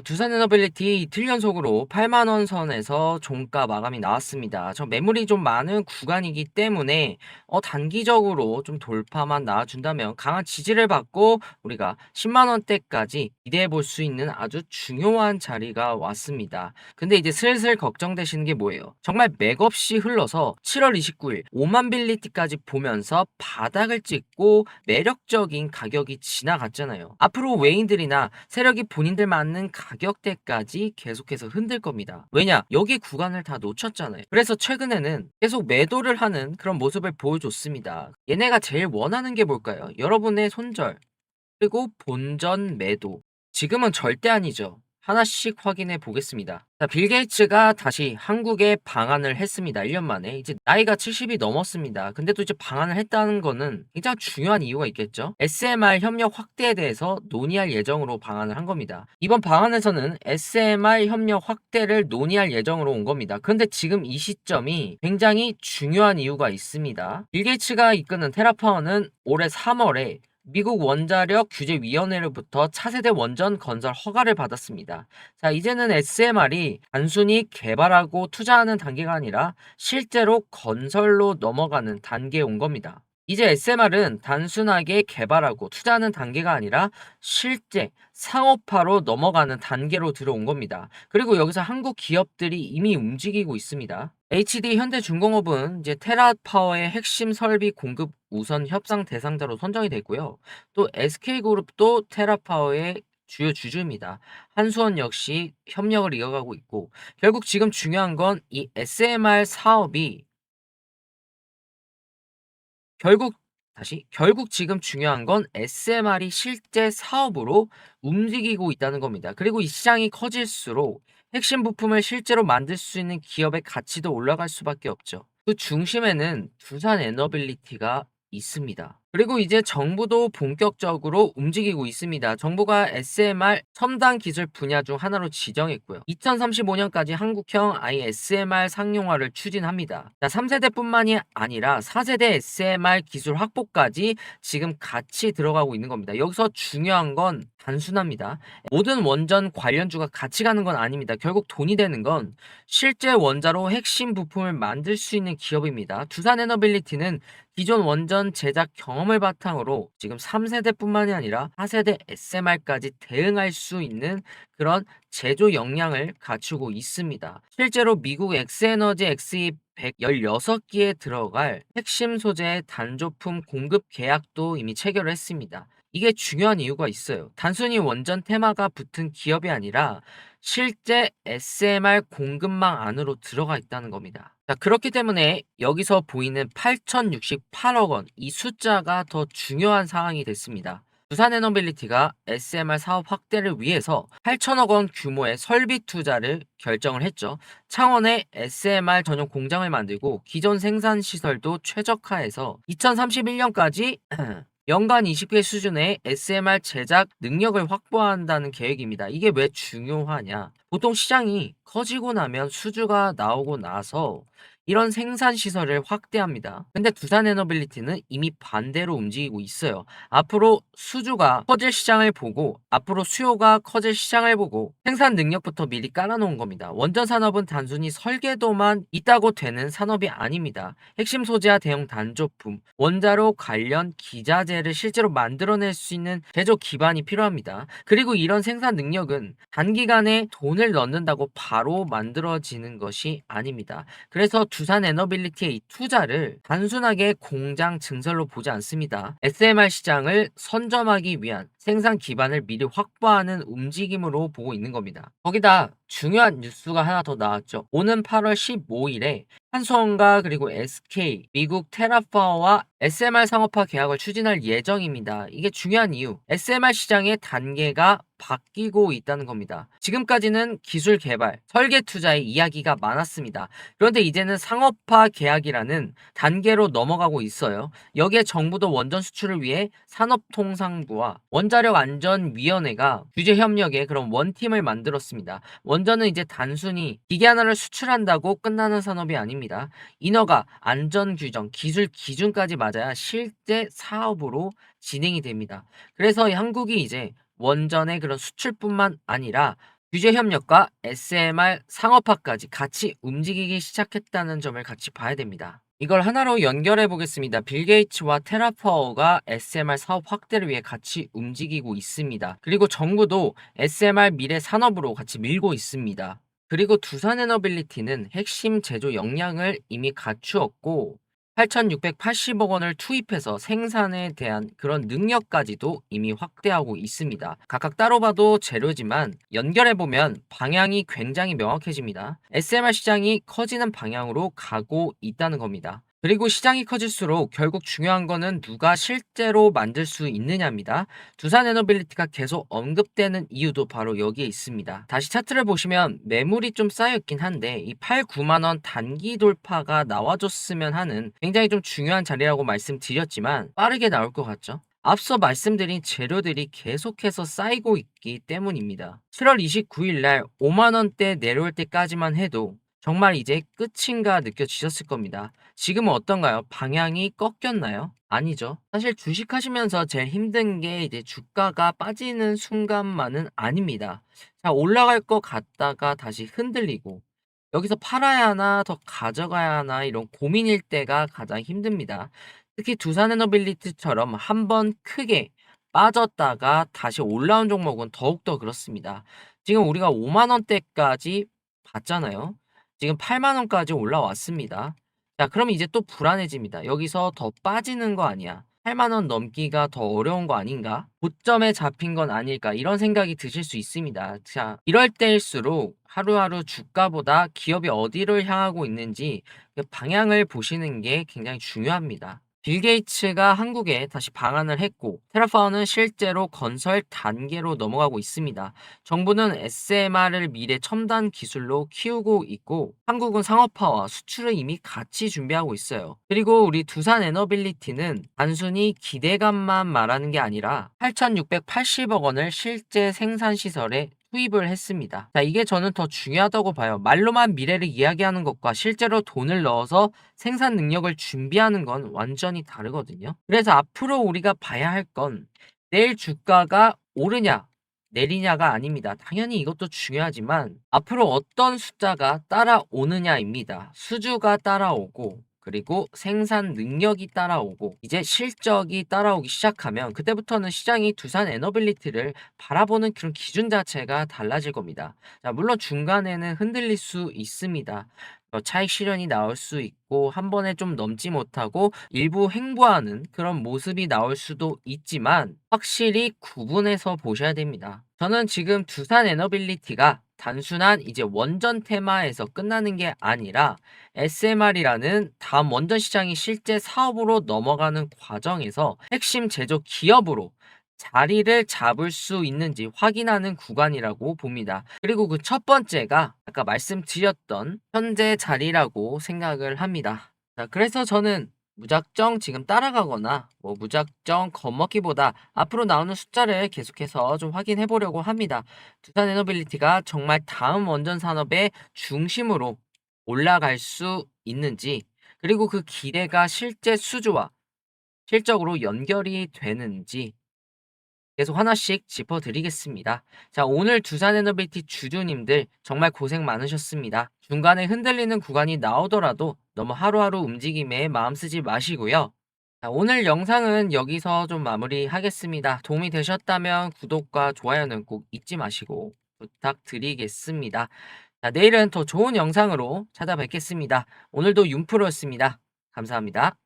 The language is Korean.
두산 에너빌리티 이틀 연속으로 8만 원 선에서 종가 마감이 나왔습니다. 매물이 좀 많은 구간이기 때문에 단기적으로 좀 돌파만 나와준다면 강한 지지를 받고 우리가 10만 원대까지 기대해 볼 수 있는 아주 중요한 자리가 왔습니다. 근데 이제 슬슬 걱정되시는 게 뭐예요? 정말 맥없이 흘러서 7월 29일 5만 빌리티까지 보면서 바닥을 찍고 매력적인 가격이 지나갔잖아요. 앞으로 외인들이나 세력이 본인들 맞는 가격대까지 계속해서 흔들 겁니다. 왜냐? 여기 구간을 다 놓쳤잖아요. 그래서 최근에는 계속 매도를 하는 그런 모습을 보여줬습니다. 얘네가 제일 원하는 게 뭘까요? 여러분의 손절, 그리고 본전 매도. 지금은 절대 아니죠. 하나씩 확인해 보겠습니다. 빌 게이츠가 다시 한국에 방한을 했습니다. 1년 만에. 이제 나이가 70이 넘었습니다. 근데 또 이제 방한을 했다는 거는 굉장히 중요한 이유가 있겠죠. SMR 협력 확대에 대해서 논의할 예정으로 방한을 한 겁니다. 이번 방한에서는 SMR 협력 확대를 논의할 예정으로 온 겁니다. 그런데 지금 이 시점이 굉장히 중요한 이유가 있습니다. 빌 게이츠가 이끄는 테라파워는 올해 3월에 미국 원자력 규제위원회로부터 차세대 원전 건설 허가를 받았습니다. 이제는 SMR이 단순히 개발하고 투자하는 단계가 아니라 실제로 건설로 넘어가는 단계에 온 겁니다. 이제 SMR은 단순하게 개발하고 투자하는 단계가 아니라 실제 상업화로 넘어가는 단계로 들어온 겁니다. 그리고 여기서 한국 기업들이 이미 움직이고 있습니다. HD 현대중공업은 이제 테라파워의 핵심 설비 공급 우선 협상 대상자로 선정이 됐고요. 또 SK그룹도 테라파워의 주요 주주입니다. 한수원 역시 협력을 이어가고 있고, 결국 지금 중요한 건 이 SMR 사업이 결국 결국 지금 중요한 건 SMR이 실제 사업으로 움직이고 있다는 겁니다. 그리고 이 시장이 커질수록 핵심 부품을 실제로 만들 수 있는 기업의 가치도 올라갈 수밖에 없죠. 그 중심에는 두산 에너빌리티가 있습니다. 그리고 이제 정부도 본격적으로 움직이고 있습니다. 정부가 SMR 첨단 기술 분야 중 하나로 지정했고요. 2035년까지 한국형 ISMR 상용화를 추진합니다. 3세대뿐만이 아니라 4세대 SMR 기술 확보까지 지금 같이 들어가고 있는 겁니다. 여기서 중요한 건 단순합니다. 모든 원전 관련주가 같이 가는 건 아닙니다. 결국 돈이 되는 건 실제 원자로 핵심 부품을 만들 수 있는 기업입니다. 두산 에너빌리티는 기존 원전 제작 경험을 바탕으로 지금 3세대뿐만이 아니라 4세대 SMR까지 대응할 수 있는 그런 제조 역량을 갖추고 있습니다. 실제로 미국 엑스에너지 XE 116기에 들어갈 핵심 소재의 단조품 공급 계약도 이미 체결을 했습니다. 이게 중요한 이유가 있어요. 단순히 원전 테마가 붙은 기업이 아니라 실제 SMR 공급망 안으로 들어가 있다는 겁니다. 그렇기 때문에 여기서 보이는 8,068억 원, 이 숫자가 더 중요한 상황이 됐습니다. 두산에너빌리티가 SMR 사업 확대를 위해서 8천억 원 규모의 설비 투자를 결정을 했죠. 창원에 SMR 전용 공장을 만들고 기존 생산 시설도 최적화해서 2031년까지 연간 20개 수준의 SMR 제작 능력을 확보한다는 계획입니다. 이게 왜 중요하냐? 보통 시장이 커지고 나면 수주가 나오고 나서 이런 생산 시설을 확대합니다. 근데 두산 에너빌리티는 이미 반대로 움직이고 있어요. 앞으로 수주가 커질 시장을 보고, 앞으로 수요가 커질 시장을 보고 생산 능력부터 미리 깔아놓은 겁니다. 원전 산업은 단순히 설계도만 있다고 되는 산업이 아닙니다. 핵심 소재와 대형 단조품, 원자로 관련 기자재를 실제로 만들어낼 수 있는 제조 기반이 필요합니다. 그리고 이런 생산 능력은 단기간에 돈을 넣는다고 바로 만들어지는 것이 아닙니다. 그래서 두산 에너빌리티의 이 투자를 단순하게 공장 증설로 보지 않습니다. SMR 시장을 선점하기 위한 생산 기반을 미리 확보하는 움직임으로 보고 있는 겁니다. 거기다 중요한 뉴스가 하나 더 나왔죠. 오는 8월 15일에 한수원과 그리고 SK, 미국 테라파워와 SMR 상업화 계약을 추진할 예정입니다. 이게 중요한 이유, SMR 시장의 단계가 바뀌고 있다는 겁니다. 지금까지는 기술 개발, 설계 투자의 이야기가 많았습니다. 그런데 이제는 상업화 계약이라는 단계로 넘어가고 있어요. 여기에 정부도 원전 수출을 위해 산업통상부와 원자력안전위원회가 규제협력에 그런 원팀을 만들었습니다. 원전은 이제 단순히 기계 하나를 수출한다고 끝나는 산업이 아닙니다. 인허가, 안전규정, 기술 기준까지 맞아야 실제 사업으로 진행이 됩니다. 그래서 한국이 이제 원전의 그런 수출뿐만 아니라 규제 협력과 SMR 상업화까지 같이 움직이기 시작했다는 점을 같이 봐야 됩니다. 이걸 하나로 연결해 보겠습니다. 빌 게이츠와 테라파워가 SMR 사업 확대를 위해 같이 움직이고 있습니다. 그리고 정부도 SMR 미래 산업으로 같이 밀고 있습니다. 그리고 두산에너빌리티는 핵심 제조 역량을 이미 갖추었고 8,680억 원을 투입해서 생산에 대한 그런 능력까지도 이미 확대하고 있습니다. 각각 따로 봐도 재료지만 연결해보면 방향이 굉장히 명확해집니다. SMR 시장이 커지는 방향으로 가고 있다는 겁니다. 그리고 시장이 커질수록 결국 중요한 거는 누가 실제로 만들 수 있느냐입니다. 두산에너빌리티가 계속 언급되는 이유도 바로 여기에 있습니다. 다시 차트를 보시면 매물이 좀 쌓여있긴 한데 이 8, 9만원 단기 돌파가 나와줬으면 하는 굉장히 좀 중요한 자리라고 말씀드렸지만 빠르게 나올 것 같죠? 앞서 말씀드린 재료들이 계속해서 쌓이고 있기 때문입니다. 7월 29일 날 5만원대 내려올 때까지만 해도 정말 이제 끝인가 느껴지셨을 겁니다. 지금은 어떤가요? 방향이 꺾였나요? 아니죠. 사실 주식하시면서 제일 힘든 게 이제 주가가 빠지는 순간만은 아닙니다. 자, 올라갈 것 같다가 다시 흔들리고 여기서 팔아야 하나 더 가져가야 하나 이런 고민일 때가 가장 힘듭니다. 특히 두산에너빌리티처럼 한번 크게 빠졌다가 다시 올라온 종목은 더욱더 그렇습니다. 지금 우리가 5만 원대까지 봤잖아요. 지금 8만 원까지 올라왔습니다. 자, 그럼 이제 또 불안해집니다. 여기서 더 빠지는 거 아니야? 8만 원 넘기가 더 어려운 거 아닌가? 고점에 잡힌 건 아닐까? 이런 생각이 드실 수 있습니다. 자, 이럴 때일수록 하루하루 주가보다 기업이 어디를 향하고 있는지 그 방향을 보시는 게 굉장히 중요합니다. 빌 게이츠가 한국에 다시 방한을 했고 테라파워는 실제로 건설 단계로 넘어가고 있습니다. 정부는 SMR을 미래 첨단 기술로 키우고 있고 한국은 상업화와 수출을 이미 같이 준비하고 있어요. 그리고 우리 두산에너빌리티는 단순히 기대감만 말하는 게 아니라 8,680억 원을 실제 생산시설에 투입을 했습니다. 자, 이게 저는 더 중요하다고 봐요. 말로만 미래를 이야기하는 것과 실제로 돈을 넣어서 생산 능력을 준비하는 건 완전히 다르거든요. 그래서 앞으로 우리가 봐야 할 건 내일 주가가 오르냐, 내리냐가 아닙니다. 당연히 이것도 중요하지만 앞으로 어떤 숫자가 따라오느냐입니다. 수주가 따라오고 그리고 생산 능력이 따라오고 이제 실적이 따라오기 시작하면 그때부터는 시장이 두산 에너빌리티를 바라보는 그런 기준 자체가 달라질 겁니다. 자, 물론 중간에는 흔들릴 수 있습니다. 차익 실현이 나올 수 있고 한 번에 좀 넘지 못하고 일부 횡보하는 그런 모습이 나올 수도 있지만 확실히 구분해서 보셔야 됩니다. 저는 지금 두산 에너빌리티가 단순한 이제 원전 테마에서 끝나는 게 아니라 SMR이라는 다음 원전 시장이 실제 사업으로 넘어가는 과정에서 핵심 제조 기업으로 자리를 잡을 수 있는지 확인하는 구간이라고 봅니다. 그리고 그 첫 번째가 아까 말씀드렸던 현재 자리라고 생각을 합니다. 자, 그래서 저는 무작정 지금 따라가거나 뭐 무작정 겁먹기보다 앞으로 나오는 숫자를 계속해서 좀 확인해 보려고 합니다. 두산에너빌리티가 정말 다음 원전 산업의 중심으로 올라갈 수 있는지 그리고 그 기대가 실제 수주와 실적으로 연결이 되는지 계속 하나씩 짚어드리겠습니다. 자, 오늘 두산에너빌리티 주주님들 정말 고생 많으셨습니다. 중간에 흔들리는 구간이 나오더라도 너무 하루하루 움직임에 마음 쓰지 마시고요. 자, 오늘 영상은 여기서 좀 마무리하겠습니다. 도움이 되셨다면 구독과 좋아요는 꼭 잊지 마시고 부탁드리겠습니다. 자, 내일은 더 좋은 영상으로 찾아뵙겠습니다. 오늘도 윤프로였습니다. 감사합니다.